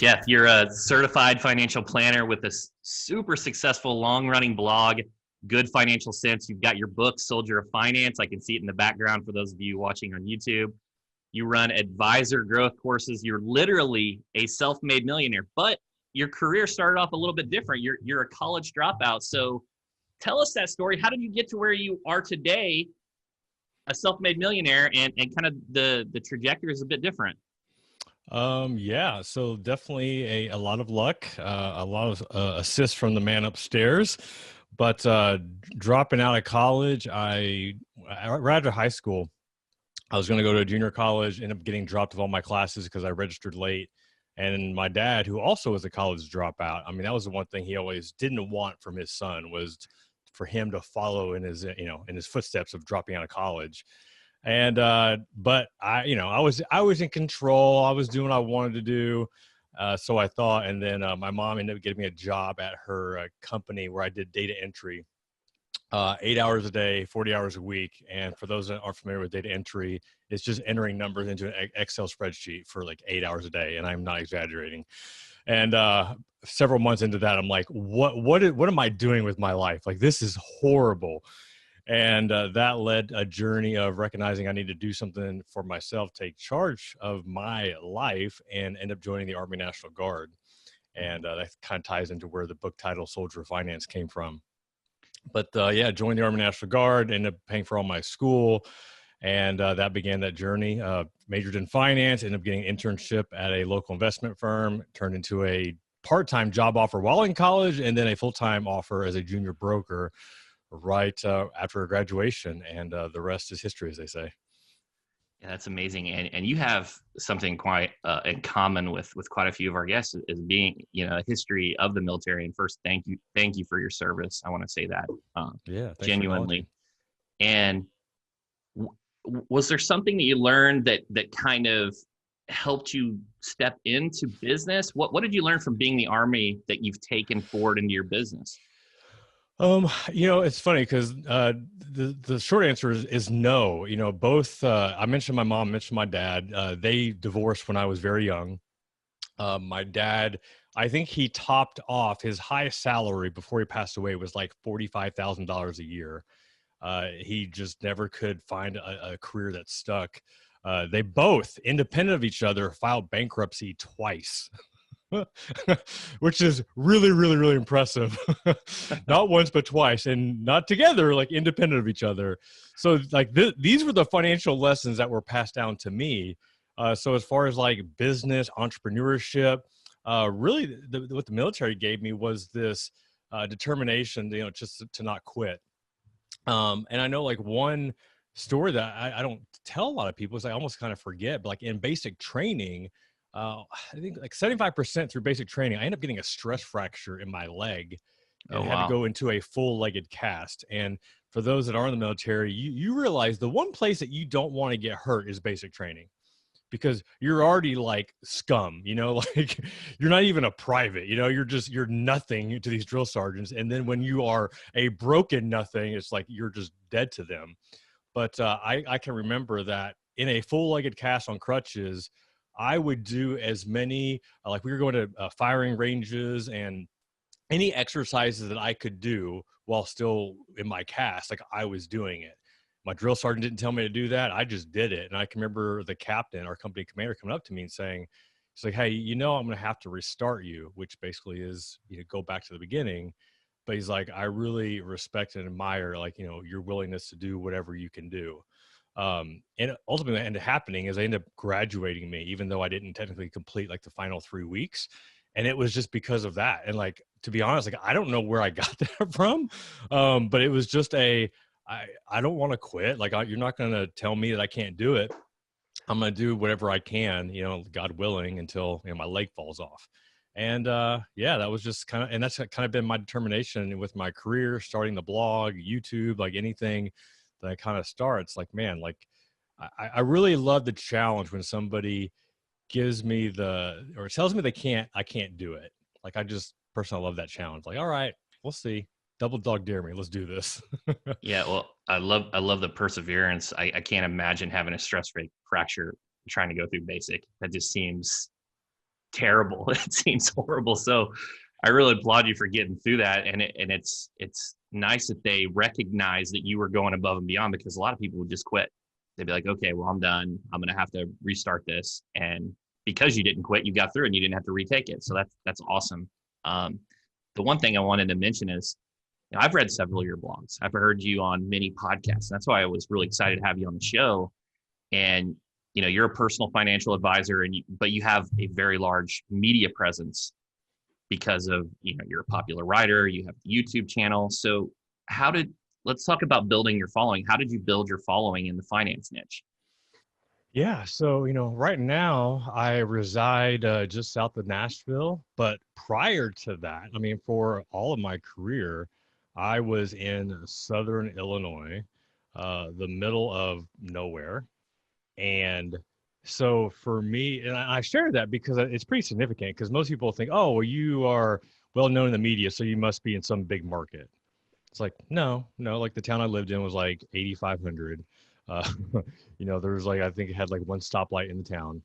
Jeff, you're a certified financial planner with a super successful long-running blog, Good Financial Sense. You've got your book, Soldier of Finance. I can see it in the background for those of you watching on YouTube. You run advisor growth courses. You're literally a self-made millionaire, but your career started off a little bit different. You're a college dropout. So tell us that story. How did you get to where you are today, a self-made millionaire, and kind of the trajectory is a bit different? Yeah, so definitely a lot of luck, a lot of assists from the man upstairs. But dropping out of college, right after high school, I was going to go to a junior college, ended up getting dropped of all my classes because I registered late. And my dad, who also was a college dropout, I mean, that was the one thing he always didn't want from his son, was for him to follow in his, in his footsteps of dropping out of college. And but I was in control. I was doing what I wanted to do. So I thought, and then my mom ended up getting me a job at her company where I did data entry, 8 hours a day, 40 hours a week. And for those that aren't familiar with data entry, it's just entering numbers into an Excel spreadsheet for like 8 hours a day. And I'm not exaggerating. And several months into that, I'm like, what am I doing with my life? Like, this is horrible. And that led a journey of recognizing I need to do something for myself, take charge of my life, and end up joining the Army National Guard. And that kind of ties into where the book title Soldier of Finance came from. But yeah, joined the Army National Guard, ended up paying for all my school. And that began that journey. Majored in finance, ended up getting an internship at a local investment firm, turned into a part-time job offer while in college, and then a full-time offer as a junior broker right after graduation, and the rest is history, as they say. Yeah, that's amazing, and you have something quite in common with quite a few of our guests, is being a history of the military. And first, thank you for your service. I want to say that Yeah, thanks genuinely. And was there something that you learned that kind of helped you step into business? What did you learn from being in the Army that you've taken forward into your business? It's funny because the short answer is no. Both. I mentioned my mom, mentioned my dad. They divorced when I was very young. My dad, I think he topped off his highest salary before he passed away was like $45,000 a year. He just never could find a career that stuck. They both, independent of each other, filed bankruptcy twice. Which is really, really, really impressive. Not once, but twice, and not together, like independent of each other. So like these were the financial lessons that were passed down to me. So as far as like business, entrepreneurship, really what the military gave me was this determination, just to not quit. And I know like one story that I don't tell a lot of people is I almost kind of forget, but like in basic training, I think like 75% through basic training, I ended up getting a stress fracture in my leg Oh, and had to wow. go into a full-legged cast. And for those that are in the military, you realize the one place that you don't want to get hurt is basic training, because you're already like scum, like you're not even a private, you're nothing to these drill sergeants. And then when you are a broken nothing, it's like you're just dead to them. But I can remember that in a full-legged cast on crutches, I would do as many, like we were going to firing ranges and any exercises that I could do while still in my cast, like I was doing it. My drill sergeant didn't tell me to do that. I just did it. And I can remember the captain, our company commander, coming up to me and saying, he's like, hey, I'm going to have to restart you, which basically is, go back to the beginning. But he's like, I really respect and admire, like, your willingness to do whatever you can do. And ultimately what ended up happening is they ended up graduating me, even though I didn't technically complete like the final 3 weeks. And it was just because of that. And like, to be honest, like, I don't know where I got that from. But it was just I don't want to quit. Like, you're not going to tell me that I can't do it. I'm going to do whatever I can, God willing, until, my leg falls off. And yeah, that was just and that's kind of been my determination with my career, starting the blog, YouTube, like anything that I kind of start. It's like, man, like I really love the challenge when somebody gives me or tells me I can't do it. Like, I just personally love that challenge. Like, all right, we'll see. Double dog dare me. Let's do this. Yeah, well, I love the perseverance. I can't imagine having a stress fracture trying to go through basic. That just seems terrible. It seems horrible. So I really applaud you for getting through that. And it's nice that they recognize that you were going above and beyond, because a lot of people would just quit. They'd be like, okay, well, I'm done. I'm going to have to restart this. And because you didn't quit, you got through and you didn't have to retake it. So that's awesome. The one thing I wanted to mention is, I've read several of your blogs. I've heard you on many podcasts. That's why I was really excited to have you on the show. And you're a personal financial advisor, but you have a very large media presence because of you're a popular writer. You have a YouTube channel. So let's talk about building your following. How did you build your following in the finance niche? Yeah. So, right now I reside just south of Nashville, but prior to that, I mean, for all of my career, I was in Southern Illinois, the middle of nowhere. And so for me, and I share that because it's pretty significant, because most people think, oh, well, you are well known in the media, so you must be in some big market. It's like, no, like the town I lived in was like 8,500. There was I think it had like one stoplight in the town.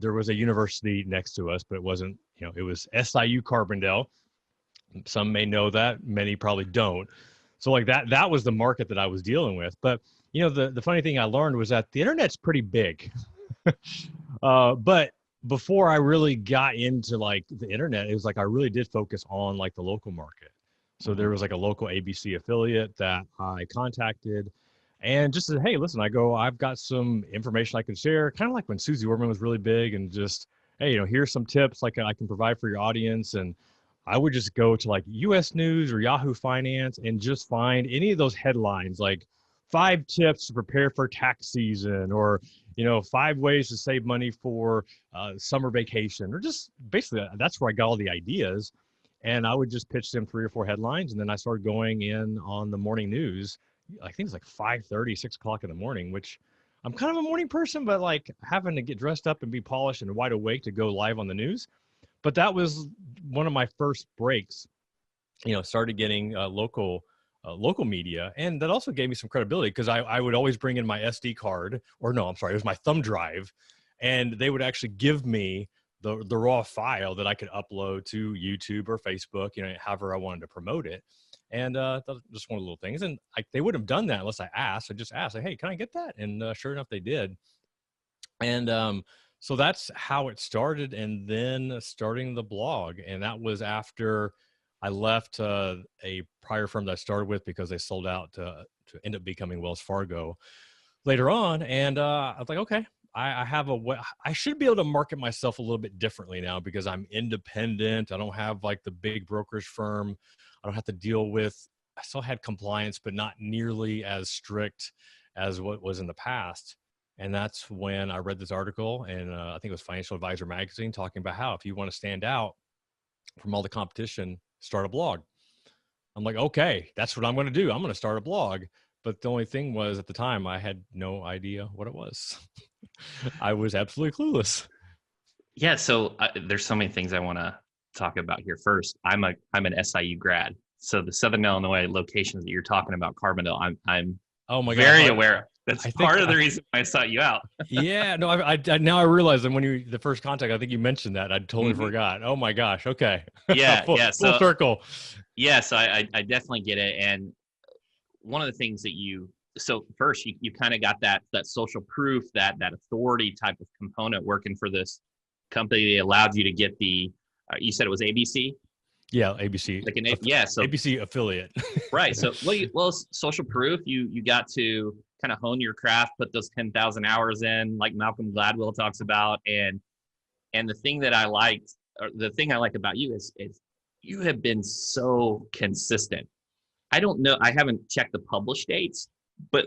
There was a university next to us, but it wasn't, it was SIU Carbondale. Some may know that, many probably don't. So like that was the market that I was dealing with. But the funny thing I learned was that the internet's pretty big. But before I really got into like the internet, it was like I really did focus on like the local market. So there was like a local ABC affiliate that I contacted and just said, hey, listen, I've got some information I can share, kind of like when Susie Orman was really big, and just, hey, here's some tips like I can provide for your audience. And I would just go to like US News or Yahoo Finance and just find any of those headlines, like 5 tips to prepare for tax season, or 5 ways to save money for summer vacation, or just basically that's where I got all the ideas. And I would just pitch them 3 or 4 headlines. And then I started going in on the morning news. I think it's like 5:30, 6 o'clock in the morning, which I'm kind of a morning person, but like having to get dressed up and be polished and wide awake to go live on the news. But that was one of my first breaks, started getting local media. And that also gave me some credibility, because I would always bring in my SD card, or no, I'm sorry, it was my thumb drive. And they would actually give me the raw file that I could upload to YouTube or Facebook, however I wanted to promote it. And that was just one of the little things. And they wouldn't have done that unless I asked. I just asked, like, hey, can I get that? And sure enough, they did. And so that's how it started. And then starting the blog. And that was after I left a prior firm that I started with, because they sold out to end up becoming Wells Fargo later on. And I was like, okay, I should be able to market myself a little bit differently now, because I'm independent. I don't have like the big brokerage firm. I don't have to deal with, I still had compliance, but not nearly as strict as what was in the past. And that's when I read this article, and I think it was Financial Advisor Magazine, talking about how if you want to stand out from all the competition, start a blog. I'm like, okay, that's what I'm going to do. I'm going to start a blog. But the only thing was, at the time, I had no idea what it was. I was absolutely clueless. Yeah. So there's so many things I want to talk about here. First, I'm an SIU grad. So the Southern Illinois locations that you're talking about, Carbondale, I'm oh my very God, aware. That's part of the reason I sought you out. Yeah, no, I now I realize that when the first contact, I think you mentioned that. I totally forgot. Oh my gosh. Okay. Yeah. full circle. Yeah. So I definitely get it. And one of the things that so first you kind of got that social proof, that authority type of component working for this company that allowed you to get the, you said it was ABC? Yeah, ABC. So ABC affiliate. Right. So social proof, you got to kind of hone your craft, put those 10,000 hours in, like Malcolm Gladwell talks about. And the thing that I liked, or the thing I like about you is you have been so consistent. I don't know, I haven't checked the published dates, but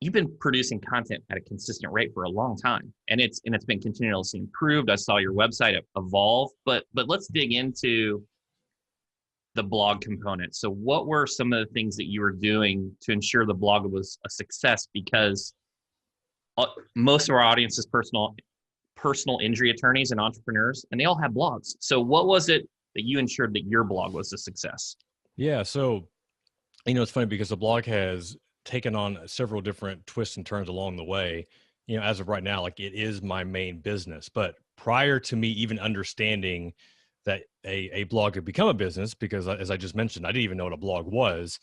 you've been producing content at a consistent rate for a long time, and it's been continuously improved. I saw your website evolve, but let's dig into the blog component. So what were some of the things that you were doing to ensure the blog was a success? Because most of our audience is personal injury attorneys and entrepreneurs, and they all have blogs. So what was it that you ensured that your blog was a success? Yeah. So, it's funny because the blog has taken on several different twists and turns along the way. As of right now, like, it is my main business, but prior to me even understanding that a blog could become a business, because as I just mentioned, I didn't even know what a blog was.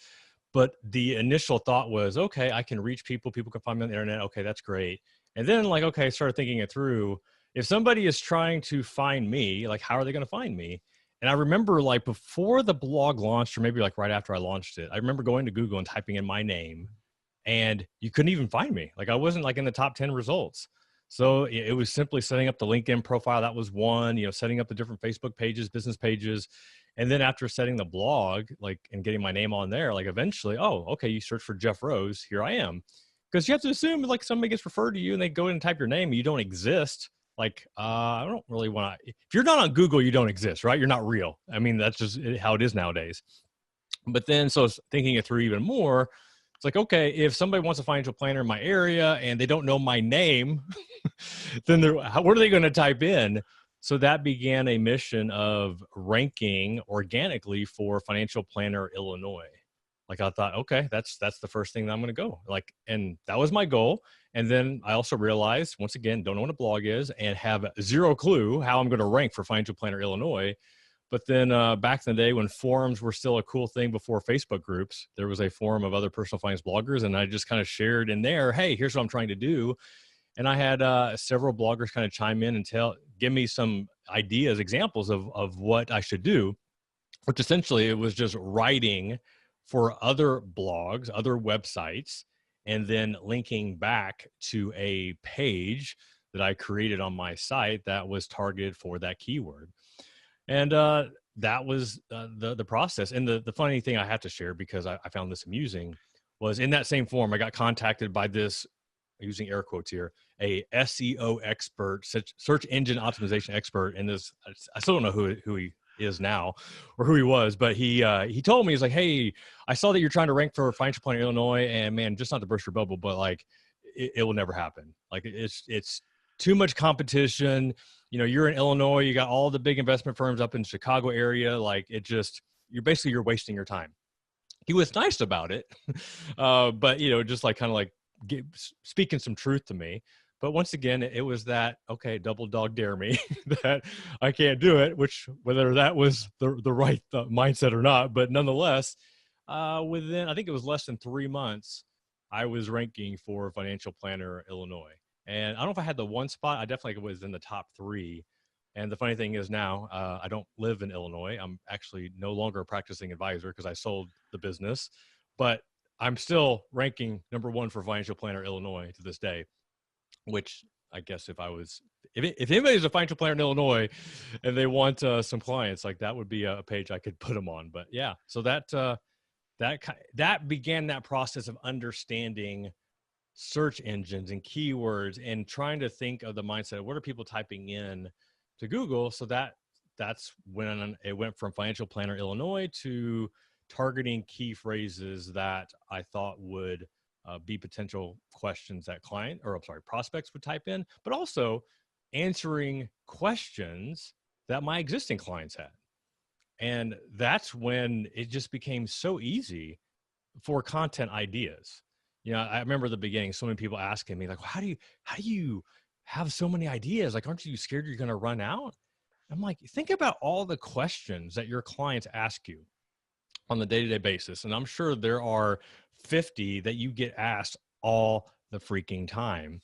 But the initial thought was, okay, I can reach people. People can find me on the internet. Okay, that's great. And then like, okay, I started thinking it through. If somebody is trying to find me, like, how are they going to find me? And I remember like before the blog launched, or maybe like right after I launched it, I remember going to Google and typing in my name, and you couldn't even find me. Like I wasn't like in the top 10 results. So it was simply setting up the LinkedIn profile. That was one, setting up the different Facebook pages, business pages. And then after setting the blog, like, and getting my name on there, like eventually, oh, okay, you search for Jeff Rose, here I am. Because you have to assume like somebody gets referred to you and they go in and type your name and you don't exist. Like, I don't really want to, if you're not on Google, you don't exist, right? You're not real. I mean, that's just how it is nowadays. But then, so thinking it through even more, it's like, okay, if somebody wants a financial planner in my area and they don't know my name, then what are they going to type in? So that began a mission of ranking organically for Financial Planner Illinois. Like I thought, okay, that's the first thing that I'm going to go. Like, and that was my goal. And then I also realized, once again, don't know what a blog is and have zero clue how I'm going to rank for Financial Planner Illinois. But then back in the day when forums were still a cool thing before Facebook groups, there was a forum of other personal finance bloggers. And I just kind of shared in there, hey, here's what I'm trying to do. And I had several bloggers kind of chime in and give me some ideas, examples of what I should do, which essentially it was just writing for other blogs, other websites, and then linking back to a page that I created on my site that was targeted for that keyword. And that was the process. And the funny thing I have to share, because I found this amusing, was in that same forum, I got contacted by this, using air quotes here, a SEO expert, search engine optimization expert. And this, I still don't know who he is now or who he was, but he told me, he's like, hey, I saw that you're trying to rank for Financial Planner Illinois, and man, just not to burst your bubble, but like it will never happen. Like it's too much competition. You're in Illinois, you got all the big investment firms up in Chicago area. Like you're wasting your time. He was nice about it. But just like kind of like speaking some truth to me. But once again, it was that, okay, double dog dare me that I can't do it, which whether that was the right mindset or not, but nonetheless, within, I think it was less than 3 months, I was ranking for Financial Planner Illinois. And I don't know if I had the one spot. I definitely was in the top 3. And the funny thing is now, I don't live in Illinois. I'm actually no longer a practicing advisor because I sold the business, but I'm still ranking #1 for Financial Planner Illinois to this day, which I guess if anybody's a financial planner in Illinois and they want some clients, like that would be a page I could put them on. But yeah, so that began that process of understanding search engines and keywords and trying to think of the mindset of what are people typing in to Google. So that's when it went from Financial Planner Illinois to targeting key phrases that I thought would be potential questions that prospects would type in, but also answering questions that my existing clients had. And that's when it just became so easy for content ideas. I remember the beginning, so many people asking me like, how do you have so many ideas? Like, aren't you scared you're going to run out? I'm like, think about all the questions that your clients ask you on the day-to-day basis. And I'm sure there are 50 that you get asked all the freaking time.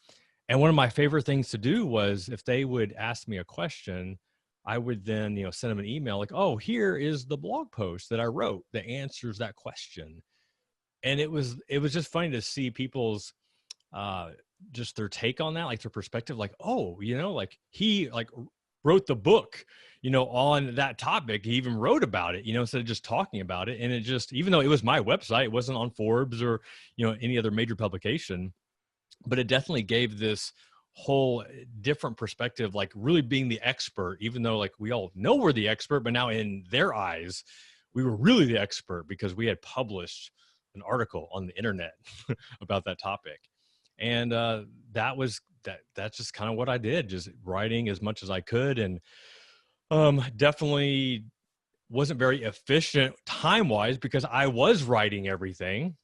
And one of my favorite things to do was if they would ask me a question, I would then, send them an email like, oh, here is the blog post that I wrote that answers that question. And it was just funny to see people's, just their take on that, like their perspective, like, oh, like he like wrote the book, on that topic. He even wrote about it, instead of just talking about it. And it just, even though it was my website, it wasn't on Forbes or, any other major publication, but it definitely gave this whole different perspective, like really being the expert, even though like we all know we're the expert, but now in their eyes, we were really the expert because we had published an article on the internet about that topic. And that's just kind of what I did, just writing as much as I could. And definitely wasn't very efficient time-wise because I was writing everything.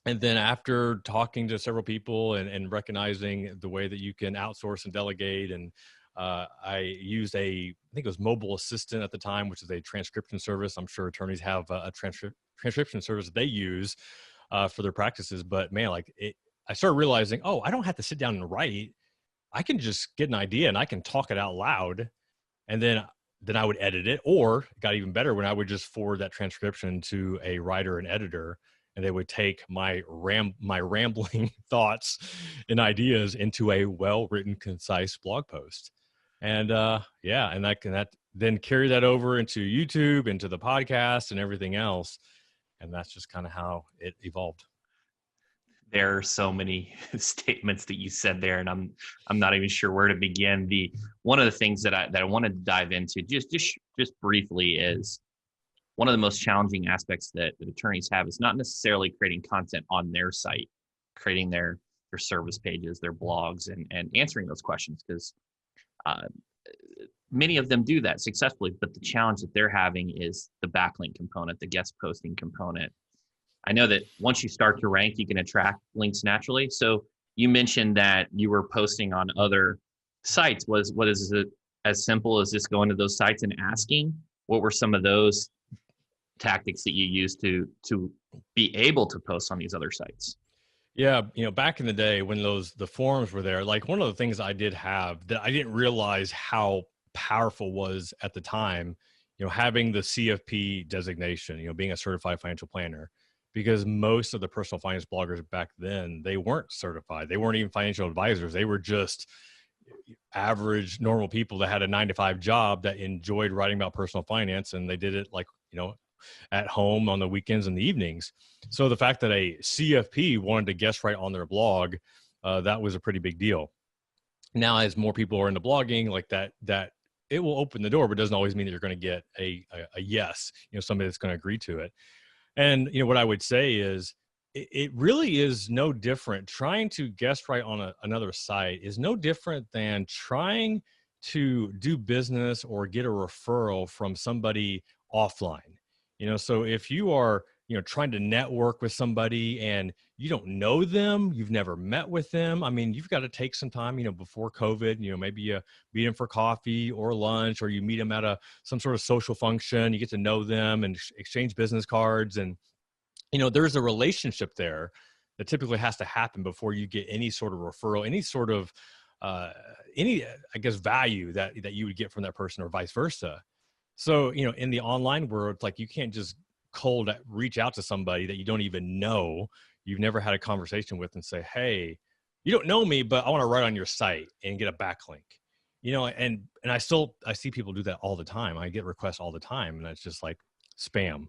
And then after talking to several people and recognizing the way that you can outsource and delegate and I used I think it was Mobile Assistant at the time, which is a transcription service. I'm sure attorneys have a transcription service that they use for their practices. But man, I started realizing, oh, I don't have to sit down and write. I can just get an idea and I can talk it out loud, and then I would edit it. Or it got even better when I would just forward that transcription to a writer and editor, and they would take my rambling thoughts and ideas into a well-written, concise blog post. And and I can then carry that over into YouTube, into the podcast, and everything else. And that's just kind of how it evolved. There are so many statements that you said there, and I'm not even sure where to begin. One of the things that I wanted to dive into just briefly is one of the most challenging aspects that attorneys have is not necessarily creating content on their site, creating their service pages, their blogs, and answering those questions, because many of them do that successfully. But the challenge that they're having is the backlink component, the guest posting component. I know that once you start to rank, you can attract links naturally. So you mentioned that you were posting on other sites. What is it as simple as just going to those sites and asking? What were some of those tactics that you used to be able to post on these other sites? Yeah, back in the day when the forums were there, like one of the things I did have that I didn't realize how powerful was at the time, having the CFP designation, being a certified financial planner. Because most of the personal finance bloggers back then, they weren't certified. They weren't even financial advisors. They were just average, normal people that had a 9-to-5 job that enjoyed writing about personal finance. And they did it at home on the weekends and the evenings. So the fact that a CFP wanted to guest write on their blog, that was a pretty big deal. Now, as more people are into blogging, like that it will open the door, but it doesn't always mean that you're going to get a yes, somebody that's going to agree to it. And, what I would say is it really is no different. Trying to guest write on another site is no different than trying to do business or get a referral from somebody offline. So if you are, trying to network with somebody and you don't know them, you've never met with them. I mean, you've got to take some time, before COVID, maybe you meet them for coffee or lunch, or you meet them at some sort of social function. You get to know them and exchange business cards. And, there's a relationship there that typically has to happen before you get any sort of referral, any sort of, value that you would get from that person, or vice versa. So, in the online world, like, you can't just cold reach out to somebody that you don't even know, you've never had a conversation with, and say, hey, you don't know me, but I want to write on your site and get a backlink. And I see people do that all the time. I get requests all the time, and it's just like spam.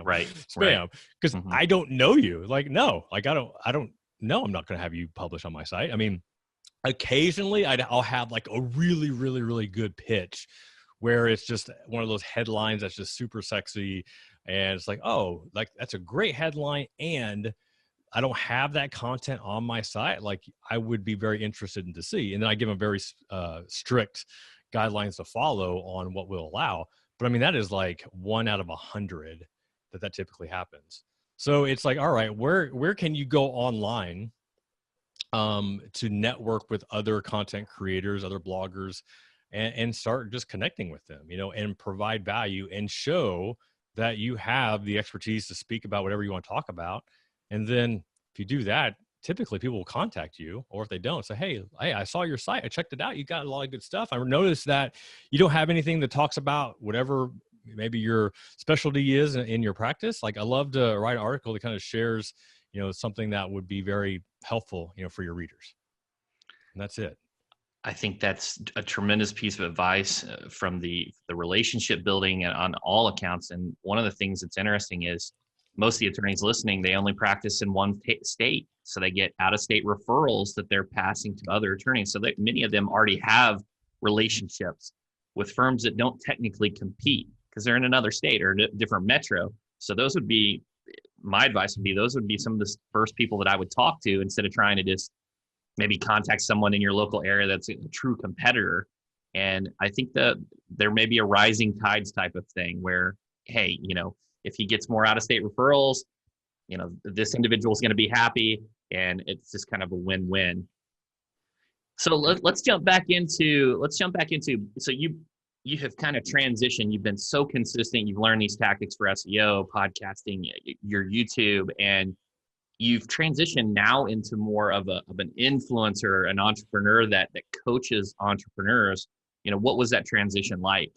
Right. Spam. Because I don't know you. Like, no, like, I don't know. I'm not going to have you publish on my site. I mean, occasionally I'll have like a really, really, really good pitch where it's just one of those headlines that's just super sexy. And it's like, oh, like, that's a great headline. And I don't have that content on my site. Like, I would be very interested in to see. And then I give them very strict guidelines to follow on what we'll allow. But I mean, that is like 1 out of 100 that typically happens. So it's like, all right, where can you go online to network with other content creators, other bloggers, and start just connecting with them, and provide value and show that you have the expertise to speak about whatever you want to talk about. And then if you do that, typically people will contact you, or if they don't, say, hey, I saw your site. I checked it out. You got a lot of good stuff. I noticed that you don't have anything that talks about whatever maybe your specialty is in your practice. Like, I love to write an article that kind of shares, something that would be very helpful, for your readers. And that's it. I think that's a tremendous piece of advice from the relationship building on all accounts. And one of the things that's interesting is most of the attorneys listening, they only practice in one state. So they get out-of-state referrals that they're passing to other attorneys. So that many of them already have relationships with firms that don't technically compete because they're in another state or a different metro. So those would be, my advice would be, those would be some of the first people that I would talk to, instead of trying to just maybe contact someone in your local area that's a true competitor. And I think that there may be a rising tides type of thing where, hey, if he gets more out-of-state referrals, this individual is going to be happy, and it's just kind of a win-win. So let's jump back into so you have kind of transitioned. You've been so consistent. You've learned these tactics for SEO, podcasting, your YouTube, and you've transitioned now into more of an influencer, an entrepreneur that coaches entrepreneurs. What was that transition like?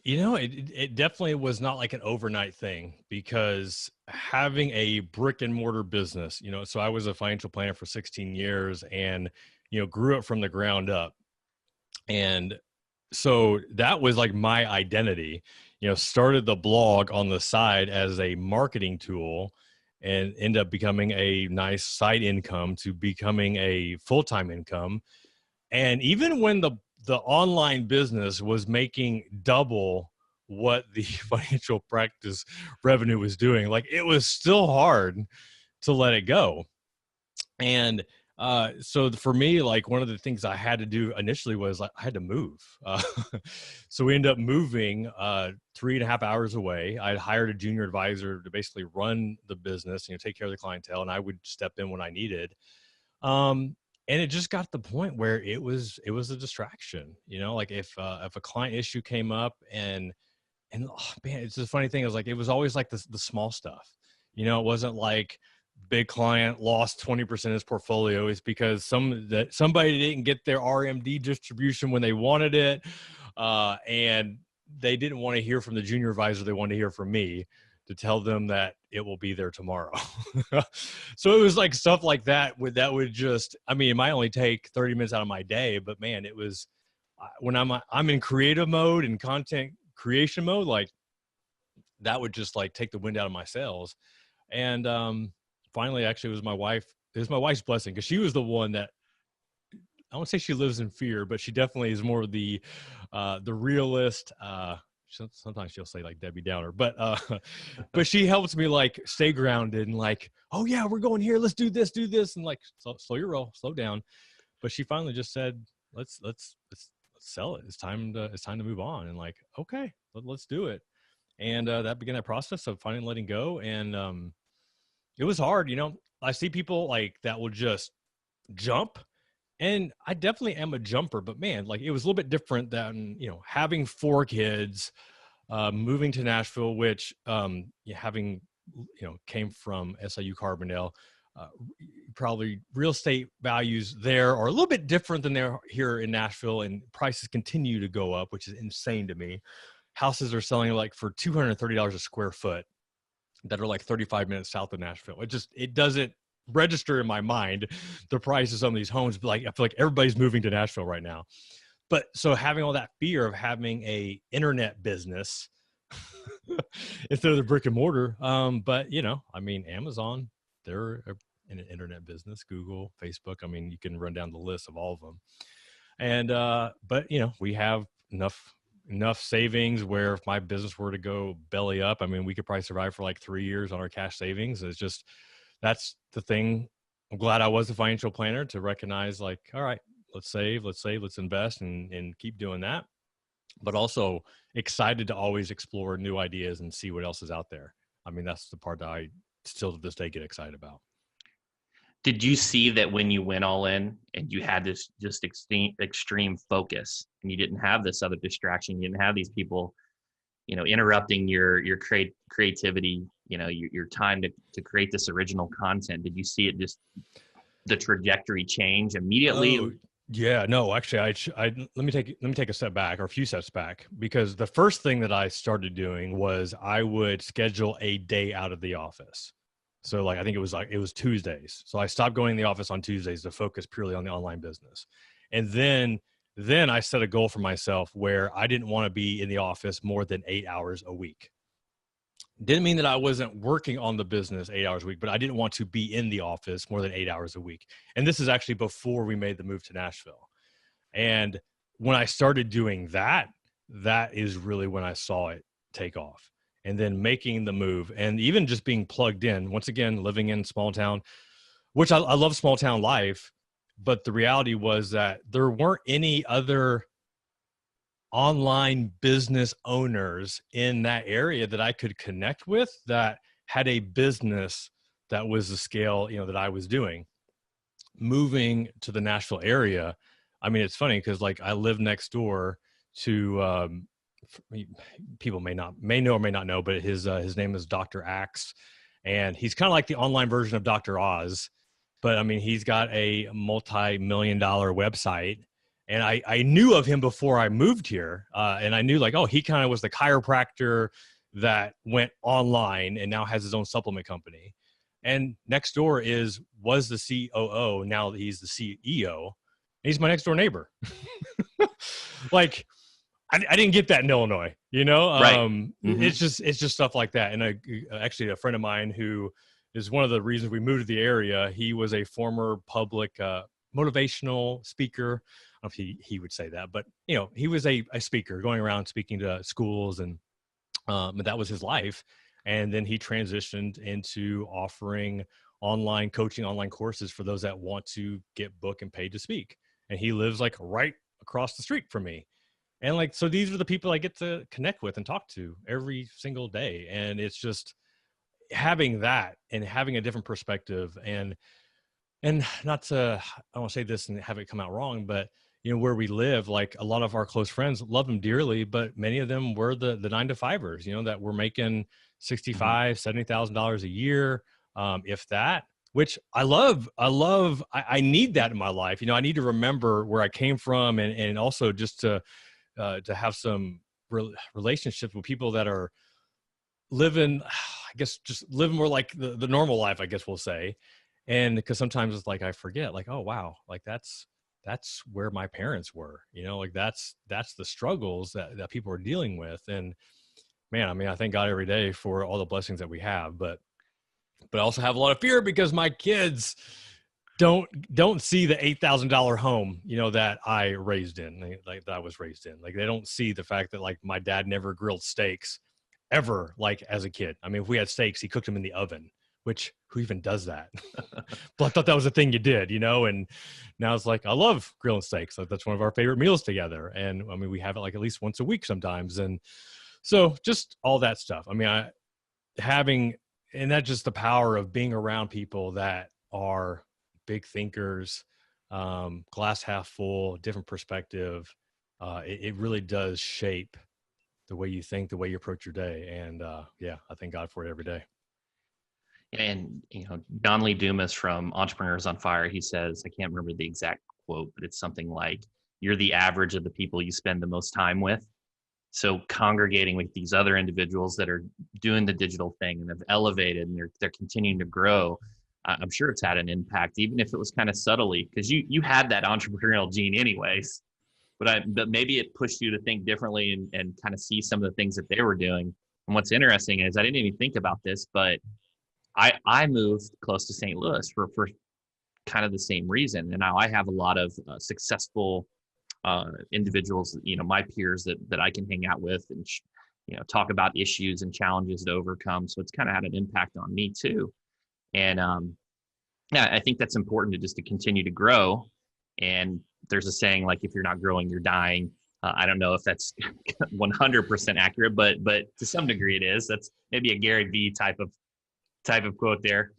It definitely was not like an overnight thing, because having a brick and mortar business, so I was a financial planner for 16 years and, grew it from the ground up. And so that was like my identity, started the blog on the side as a marketing tool and end up becoming a nice side income to becoming a full-time income. And even when the online business was making double what the financial practice revenue was doing, like, it was still hard to let it go. And so for me, like, one of the things I had to do initially was, like, I had to move. So we ended up moving 3.5 hours away. I hired a junior advisor to basically run the business, take care of the clientele, and I would step in when I needed. And it just got to the point where it was a distraction, like if a client issue came up, and oh, man, it's the funny thing is, like, it was always like the small stuff, it wasn't like big client lost 20% of his portfolio. It's because somebody didn't get their RMD distribution when they wanted it. And they didn't want to hear from the junior advisor. They wanted to hear from me to tell them that it will be there tomorrow. So it was like stuff like that would just, I mean, it might only take 30 minutes out of my day, but man, it was when I'm in creative mode and content creation mode, like, that would just like take the wind out of my sails. And finally, actually, it was my wife's blessing, because she was the one that, I won't say she lives in fear, but she definitely is more of the realist. Sometimes she'll say like Debbie Downer, but but she helps me like stay grounded and like, oh yeah, we're going here. Let's do this, and like, slow your roll, slow down. But she finally just said, let's sell it. It's time to move on. And like, okay, let's do it. And that began that process of finally letting go. And it was hard. I see people like that will just jump. And I definitely am a jumper, but man, like, it was a little bit different than, having 4 kids, moving to Nashville, which, having, came from SIU Carbondale, probably real estate values there are a little bit different than they're here in Nashville, and prices continue to go up, which is insane to me. Houses are selling like for $230 a square foot that are like 35 minutes south of Nashville. It doesn't register in my mind the price of some of these homes, but like, I feel like everybody's moving to Nashville right now. But so having all that fear of having a internet business instead of the brick and mortar. But I mean, Amazon, they're in an internet business, Google, Facebook. I mean, you can run down the list of all of them. And but we have enough savings where if my business were to go belly up, I mean, we could probably survive for like 3 years on our cash savings. It's just, that's the thing. I'm glad I was a financial planner to recognize, like, all right, let's save, let's invest, and keep doing that. But also excited to always explore new ideas and see what else is out there. I mean, that's the part that I still to this day get excited about. Did you see that when you went all in and you had this just extreme focus, and you didn't have this other distraction, you didn't have these people, interrupting your creativity, your time to create this original content? Did you see it just the trajectory change immediately? Oh, yeah, no, actually, let me take a step back, or a few steps back, because the first thing that I started doing was I would schedule a day out of the office. So like, I think it was Tuesdays. So I stopped going to the office on Tuesdays to focus purely on the online business. And then I set a goal for myself where I didn't want to be in the office more than 8 hours a week. Didn't mean that I wasn't working on the business 8 hours a week, but I didn't want to be in the office more than 8 hours a week. And this is actually before we made the move to Nashville. And when I started doing that, that is really when I saw it take off. And then making the move, and even just being plugged in, once again, living in small town, which I love small town life. But the reality was that there weren't any other online business owners in that area that I could connect with that had a business that was the scale, that I was doing. moving to the Nashville area, I mean, it's funny because like I live next door to people may know or may not know, but his name is Dr. Axe, and he's kind of like the online version of Dr. Oz. But I mean, he's got a multi-million-dollar website, and I knew of him before I moved here, and I knew like, oh, he kind of was the chiropractor that went online and now has his own supplement company. And next door was the COO, now he's the CEO. He's my next door neighbor. Like, I didn't get that in Illinois, you know? Right. Mm-hmm. It's just stuff like that. And actually a friend of mine who is one of the reasons we moved to the area, he was a former public motivational speaker. I don't know if he would say that, but you know, he was a speaker going around speaking to schools, and that was his life. And then he transitioned into offering online coaching, online courses for those that want to get booked and paid to speak. And he lives like right across the street from me. And like, so these are the people I get to connect with and talk to every single day. And it's just having that and having a different perspective, and not to, I don't want to say this and have it come out wrong, but you know, where we live, like a lot of our close friends love them dearly, but many of them were the 9-to-5ers, you know, that were making $65,000, $70,000 a year. If that, which I love, I need that in my life. You know, I need to remember where I came from, and also just to have some relationships with people that are living, I guess, just living more like the normal life, I guess we'll say. And because sometimes it's like, I forget, like, oh, wow, like that's where my parents were, you know, like that's the struggles that people are dealing with. And man, I mean, I thank God every day for all the blessings that we have, but I also have a lot of fear because my kids don't see the $8,000 home, you know, that I raised in, like that I was raised in. Like they don't see the fact that like my dad never grilled steaks ever, like as a kid. I mean, if we had steaks, he cooked them in the oven, which who even does that? But I thought that was a thing you did, you know? And now it's like, I love grilling steaks. Like that's one of our favorite meals together. And I mean, we have it like at least once a week sometimes. And so just all that stuff. I mean, and that's just the power of being around people that are big thinkers, glass half full, different perspective. It really does shape the way you think, the way you approach your day. And yeah, I thank God for it every day. And, you know, Don Lee Dumas from Entrepreneurs on Fire, he says, I can't remember the exact quote, but it's something like, you're the average of the people you spend the most time with. So congregating with these other individuals that are doing the digital thing and have elevated and they're continuing to grow, I'm sure it's had an impact, even if it was kind of subtly, because you had that entrepreneurial gene anyways, but maybe it pushed you to think differently and kind of see some of the things that they were doing. And what's interesting is I didn't even think about this, but I moved close to St. Louis for kind of the same reason. And now I have a lot of successful individuals, you know, my peers that I can hang out with and, you know, talk about issues and challenges to overcome. So it's kind of had an impact on me too. And yeah, I think that's important to continue to grow. And there's a saying like, if you're not growing, you're dying. I don't know if that's 100% accurate, but to some degree it is. That's maybe a Gary Vee type of quote there.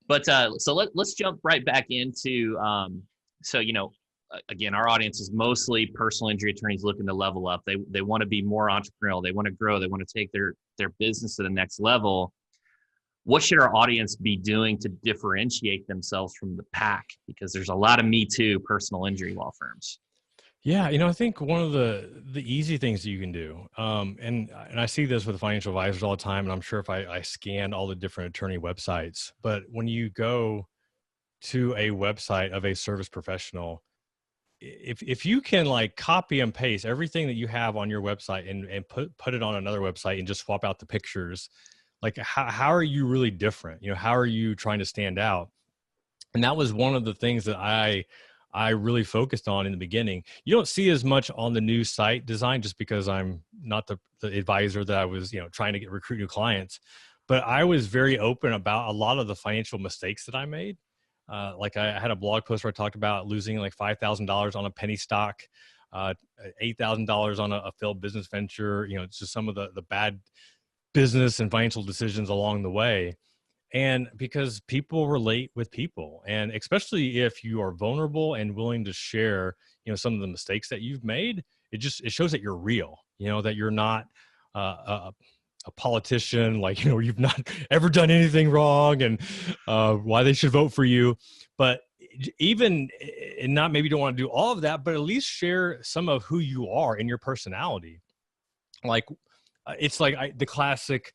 But so let's jump right back into so, you know, again, our audience is mostly personal injury attorneys looking to level up. They want to be more entrepreneurial. They want to grow. They want to take their business to the next level. What should our audience be doing to differentiate themselves from the pack? Because there's a lot of Me Too personal injury law firms. Yeah, you know, I think one of the easy things that you can do, and I see this with financial advisors all the time, and I'm sure if I scan all the different attorney websites, but when you go to a website of a service professional, if you can like copy and paste everything that you have on your website and put it on another website and just swap out the pictures, like how are you really different? You know, how are you trying to stand out? And that was one of the things that I really focused on in the beginning. You don't see as much on the new site design just because I'm not the advisor that I was, you know, trying to recruit new clients, but I was very open about a lot of the financial mistakes that I made. Like I had a blog post where I talked about losing like $5,000 on a penny stock, $8,000 on a failed business venture. You know, it's just some of the bad business and financial decisions along the way. And because people relate with people, and especially if you are vulnerable and willing to share, some of the mistakes that you've made, it shows that you're real, that you're not a politician, like, you've not ever done anything wrong, and why they should vote for you. But even, and not, maybe you don't want to do all of that, but at least share some of who you are and your personality. Like, it's like the classic,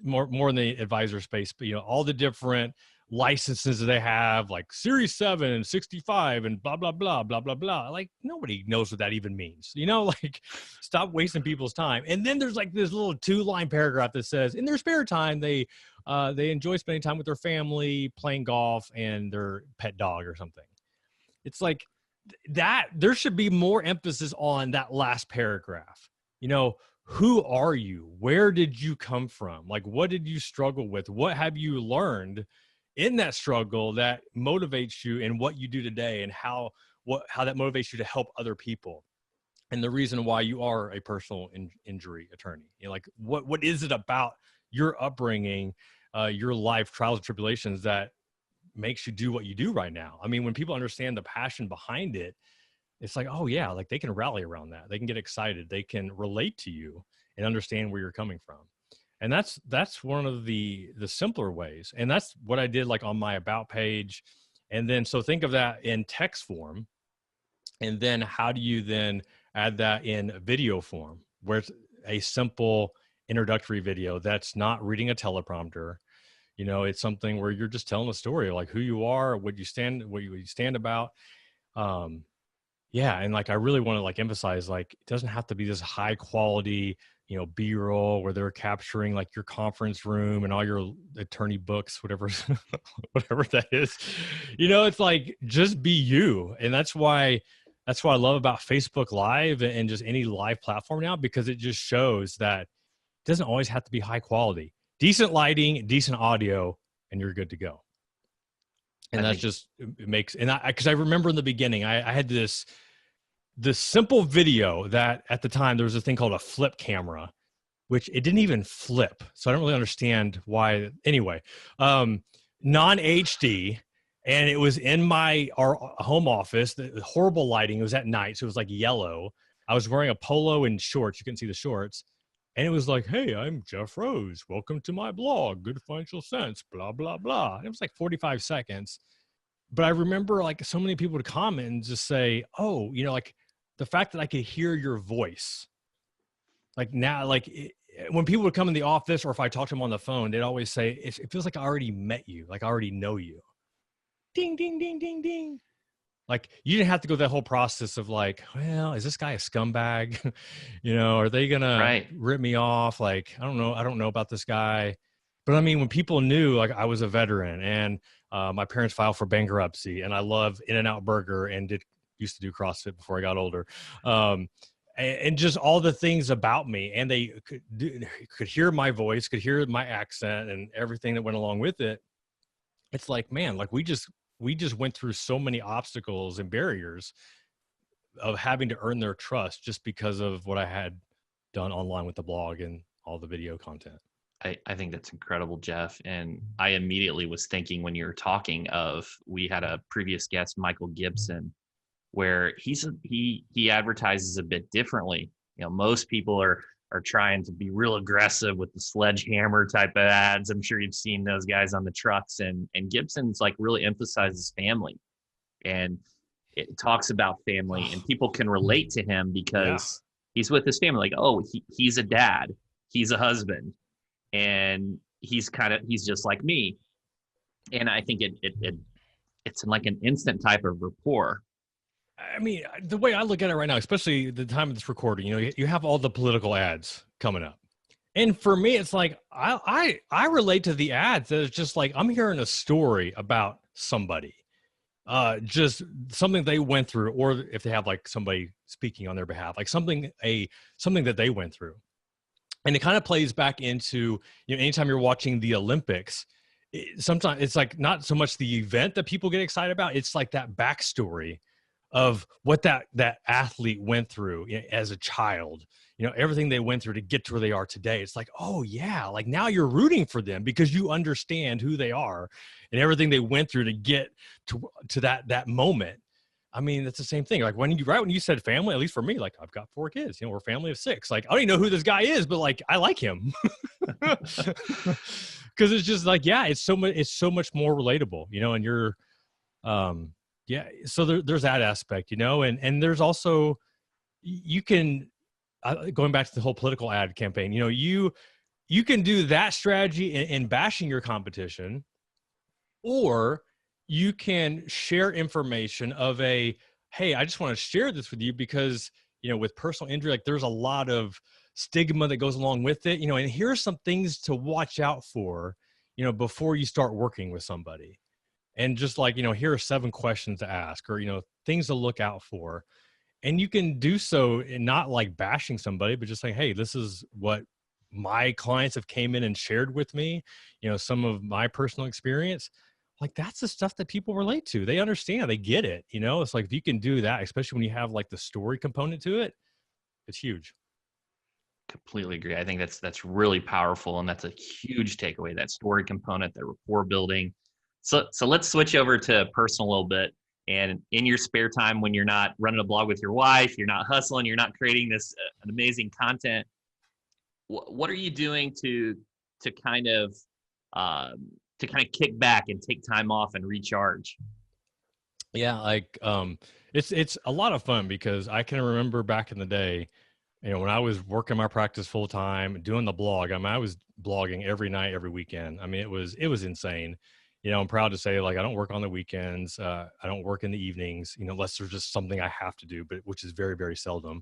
more in the advisor space, but all the different licenses that they have, like Series 7 and 65 and blah blah blah blah blah blah. Like, nobody knows what that even means. Like, stop wasting people's time. And then there's like this little 2-line paragraph that says in their spare time they enjoy spending time with their family, playing golf, and their pet dog or something. It's like that there should be more emphasis on that last paragraph. Who are you? Where did you come from? Like, what did you struggle with? What have you learned in that struggle that motivates you in what you do today, and how that motivates you to help other people, and the reason why you are a personal injury attorney? Like, what is it about your upbringing, your life trials and tribulations that makes you do what you do right now? I mean, when people understand the passion behind it, it's like, oh yeah, like they can rally around that. They can get excited. They can relate to you and understand where you're coming from. And that's one of the simpler ways. And that's what I did, like, on my about page. And then, so think of that in text form. And then how do you then add that in video form, where it's a simple introductory video that's not reading a teleprompter? It's something where you're just telling a story, like who you are, what you stand about. Yeah. And like, I really want to like emphasize, like, it doesn't have to be this high quality, B-roll where they're capturing like your conference room and all your attorney books, whatever that is. It's like, just be you. And that's what I love about Facebook Live and just any live platform now, because it just shows that it doesn't always have to be high quality. Decent lighting, decent audio, and you're good to go. And that's just, it makes, and because I remember in the beginning, I had this simple video that at the time there was a thing called a flip camera, which it didn't even flip. So I don't really understand why. Anyway, non-HD, and it was in our home office. The horrible lighting. It was at night, so it was like yellow. I was wearing a polo and shorts. You couldn't see the shorts. And it was like, hey, I'm Jeff Rose. Welcome to my blog, Good Financial Sense, blah, blah, blah. And it was like 45 seconds. But I remember like so many people would comment and just say, oh, like the fact that I could hear your voice. Like now, like when people would come in the office, or if I talked to them on the phone, they'd always say, it feels like I already met you. Like I already know you. Ding, ding, ding, ding, ding. Like, you didn't have to go that whole process of like, well, is this guy a scumbag? Are they going to rip me off? Like, I don't know about this guy. But I mean, when people knew, like, I was a veteran and my parents filed for bankruptcy, and I love In-N-Out Burger and used to do CrossFit before I got older. And just all the things about me, and they could hear my voice, could hear my accent and everything that went along with it. It's like, man, like we just went through so many obstacles and barriers of having to earn their trust just because of what I had done online with the blog and all the video content. I think that's incredible, Jeff. And I immediately was thinking when you were talking we had a previous guest, Michael Gibson, where he advertises a bit differently. Most people are trying to be real aggressive with the sledgehammer type of ads. I'm sure you've seen those guys on the trucks, and Gibson's like really emphasizes family, and it talks about family, and people can relate to him because he's with his family. Like, oh, he's a dad, he's a husband, and he's just like me. And I think it's like an instant type of rapport. I mean, the way I look at it right now, especially the time of this recording, you have all the political ads coming up. And for me, it's like, I relate to the ads that it's just like, I'm hearing a story about somebody, just something they went through, or if they have like somebody speaking on their behalf, like something that they went through. And it kind of plays back into, anytime you're watching the Olympics, sometimes it's like not so much the event that people get excited about. It's like that backstory of what that athlete went through as a child, everything they went through to get to where they are today. It's like, oh yeah, like now you're rooting for them because you understand who they are and everything they went through to get to that moment. I mean, it's the same thing. Like when you said family, at least for me, like I've got 4 kids, we're a family of 6. Like I don't even know who this guy is, but like I like him because it's just like, yeah, it's so much more relatable, and you're, yeah. So there's that aspect, and there's also, you can, going back to the whole political ad campaign, you can do that strategy in bashing your competition, or you can share information of hey, I just want to share this with you because, with personal injury, like there's a lot of stigma that goes along with it, and here's some things to watch out for, before you start working with somebody. And just like, here are 7 questions to ask, or, things to look out for. And you can do so in not like bashing somebody, but just like, hey, this is what my clients have came in and shared with me, some of my personal experience. Like that's the stuff that people relate to. They understand, they get it. It's like, if you can do that, especially when you have like the story component to it, it's huge. Completely agree. I think that's really powerful, and that's a huge takeaway, that story component, that rapport building. So let's switch over to personal a little bit. And in your spare time, when you're not running a blog with your wife, you're not hustling, you're not creating this amazing content, what are you doing to kind of kick back and take time off and recharge? Yeah, like it's a lot of fun because I can remember back in the day, when I was working my practice full time, doing the blog. I mean, I was blogging every night, every weekend. I mean, it was insane. I'm proud to say, like, I don't work on the weekends. I don't work in the evenings, unless there's just something I have to do, but which is very, very seldom.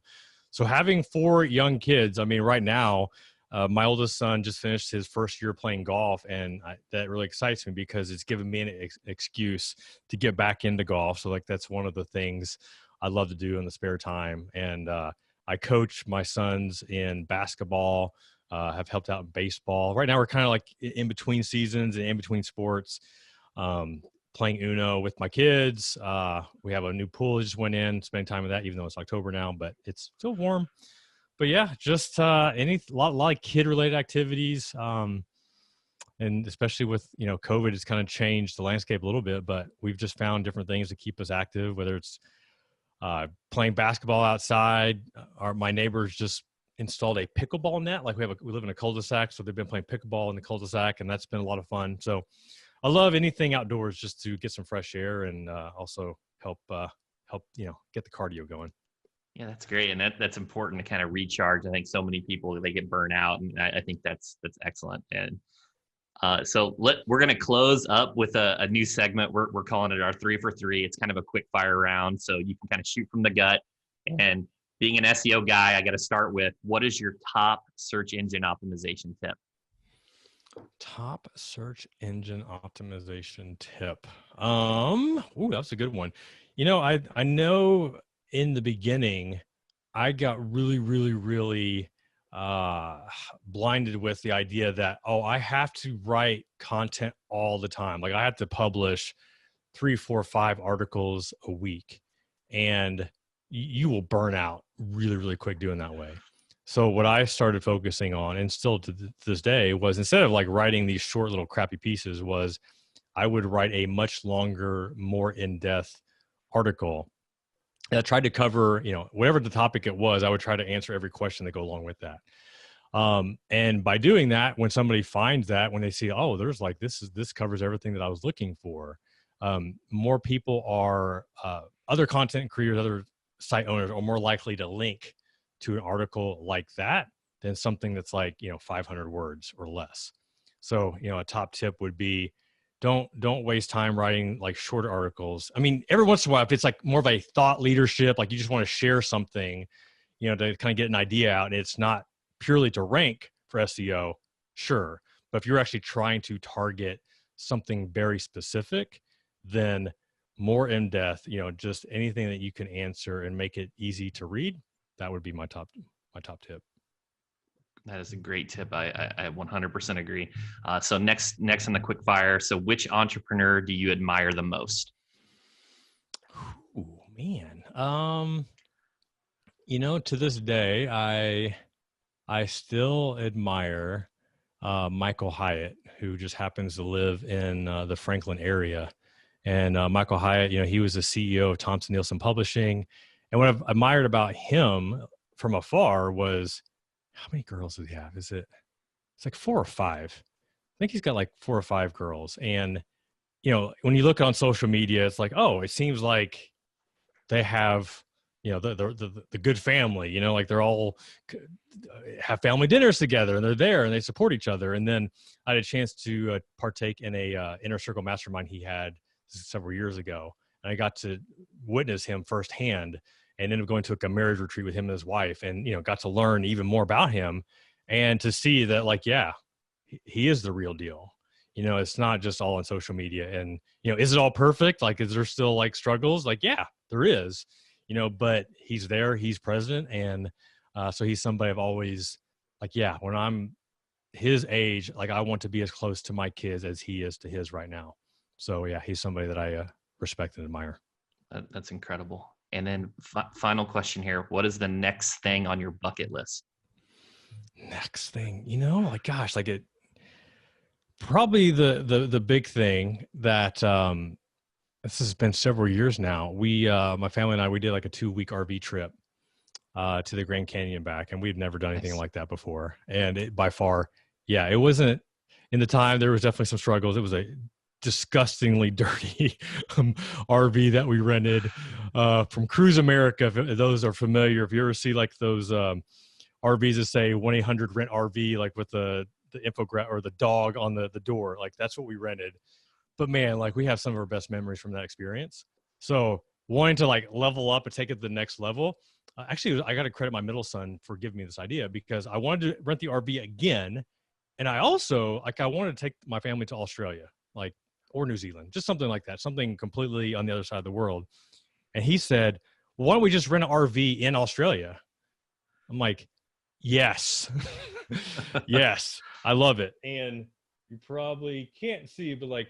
So having 4 young kids, I mean, right now, my oldest son just finished his first year playing golf, and that really excites me because it's given me an excuse to get back into golf. So like, that's one of the things I love to do in the spare time. And I coach my sons in basketball, have helped out in baseball. Right now we're kind of like in between seasons and in between sports, playing Uno with my kids. We have a new pool that just went in, spending time with that, even though it's October now, but it's still warm. But yeah, just a lot of kid related activities. And especially with, COVID, it's kind of changed the landscape a little bit, but we've just found different things to keep us active, whether it's playing basketball outside. My neighbors just installed a pickleball net. Like we live in a cul-de-sac, so they've been playing pickleball in the cul-de-sac, and that's been a lot of fun. So I love anything outdoors just to get some fresh air and also help get the cardio going. Yeah, that's great, and that's important to kind of recharge. I think so many people, they get burnt out, and I think that's excellent. And so we're going to close up with a new segment. We're calling it our 3 for 3. It's kind of a quick fire round, so you can kind of shoot from the gut. And being an SEO guy, I got to start with, what is your top search engine optimization tip? Top search engine optimization tip. Ooh, that's a good one. I know in the beginning, I got really, really, really blinded with the idea that, I have to write content all the time. Like I have to publish 3, 4, 5 articles a week, and you will burn out really, really quick doing that way. So what I started focusing on, and still to this day, was instead of like writing these short little crappy pieces, was I would write a much longer, more in-depth article. And I tried to cover, whatever the topic it was, I would try to answer every question that go along with that. And by doing that, when somebody finds that, when they see, there's like, this covers everything that I was looking for, more people are, other content creators, other site owners are more likely to link to an article like that than something that's like, 500 words or less. So, a top tip would be, don't waste time writing like shorter articles. I mean, every once in a while, if it's like more of a thought leadership, like you just want to share something, to kind of get an idea out, and it's not purely to rank for SEO, sure. But if you're actually trying to target something very specific, then more in depth, just anything that you can answer and make it easy to read, that would be my top tip. That is a great tip. I 100% agree. So next on the quick fire. So which entrepreneur do you admire the most? Ooh, man. To this day, I still admire Michael Hyatt, who just happens to live in the Franklin area. And Michael Hyatt, he was the CEO of Thompson Nielsen Publishing. And what I've admired about him from afar was, how many girls does he have? It's like 4 or 5. I think he's got like 4 or 5 girls. And, when you look on social media, it's like, oh, it seems like they have, the good family, like they're all have family dinners together and they're there and they support each other. And then I had a chance to partake in a inner circle mastermind he had several years ago. And I got to witness him firsthand and ended up going to a marriage retreat with him and his wife and, got to learn even more about him and to see that, like, yeah, he is the real deal. It's not just all on social media. And, is it all perfect? Like, is there still like struggles? Like, yeah, there is, but he's there, he's present. And so he's somebody I've always like, yeah, when I'm his age, like I want to be as close to my kids as he is to his right now. So yeah, he's somebody that I respect and admire. That's incredible. And then final question here. What is the next thing on your bucket list? Next thing, like, gosh, like probably the big thing that, this has been several years now. We, my family and I, we did like a 2-week RV trip to the Grand Canyon back, and we'd never done anything like that before. And it, by far, yeah, it wasn't, in the time, there was definitely some struggles. It was a disgustingly dirty RV that we rented from Cruise America. If those are familiar, if you ever see like those RVs that say 1-800-RENT-RV, like with the infographic or the dog on the door, like that's what we rented. But man, like we have some of our best memories from that experience. So wanting to like level up and take it to the next level. Actually, I got to credit my middle son for giving me this idea because I wanted to rent the RV again. And I also, like, I wanted to take my family to Australia, like, or New Zealand, just something like that, something completely on the other side of the world. And he said, well, why don't we just rent an RV in Australia? I'm like, yes, yes, I love it. And you probably can't see, but like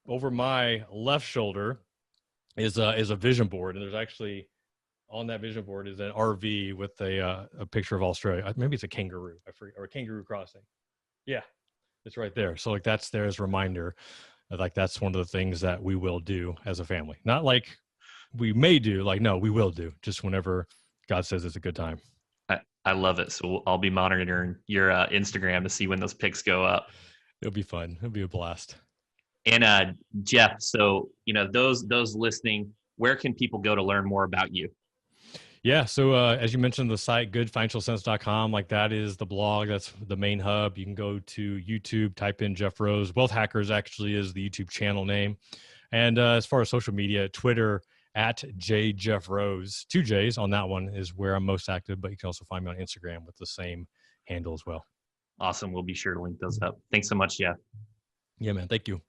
over my left shoulder is a vision board. And there's actually on that vision board is an RV with a picture of Australia. Maybe it's a kangaroo, I forget, or a kangaroo crossing. Yeah, it's right there. So like that's there as a reminder. Like that's one of the things that we will do as a family. Not like we may do, like, no, we will do just whenever God says it's a good time. I love it. So I'll be monitoring your Instagram to see when those pics go up. It'll be fun. It'll be a blast. And Jeff, so those listening, where can people go to learn more about you? Yeah. So as you mentioned, the site goodfinancialsense.com, like that is the blog. That's the main hub. You can go to YouTube, type in Jeff Rose. Wealth Hackers actually is the YouTube channel name. And as far as social media, Twitter at @JJeffRose, 2 J's on that one is where I'm most active, but you can also find me on Instagram with the same handle as well. Awesome. We'll be sure to link those up. Thanks so much, Jeff. Yeah, man. Thank you.